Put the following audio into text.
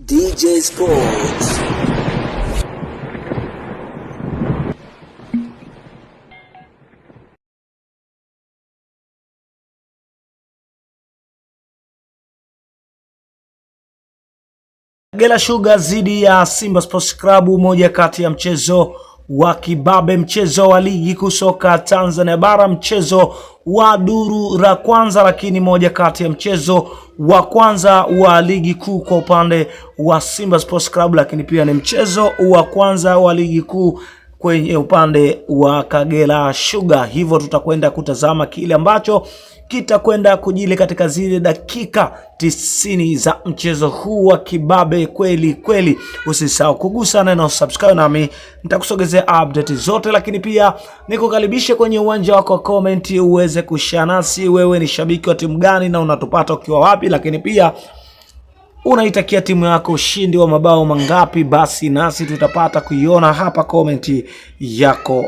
DJ Sports. Kagera Sugar dhidi ya Simba Sports Club, moja kati ya mchezo wa kibabe, mchezo wa ligi kuu soka Tanzania bara, mchezo wa duru la kwanza, lakini moja kati ya mchezo wa kwanza wa ligi kuu kwa upande wa Simba Sports Club, lakini pia ni mchezo wa kwanza wa ligi kuu kwenye upande wa Kagera Sugar. Hivyo tutakwenda kutazama kile ambacho kitakwenda kujili katika zile dakika 90 za mchezo huu wa kibabe kweli kweli. Usisahau kugusa neno subscribe, nami nitakusogezea update zote, lakini pia nikukaribishe kwenye uwanja wako wa comment uweze kushare nasi. Wewe ni shabiki wa timu gani na unatupata ukiwa wapi? Lakini pia unaitakia timu yako ushindi wa mabao mangapi? Basi nasi tutapata kuiona hapa comment yako.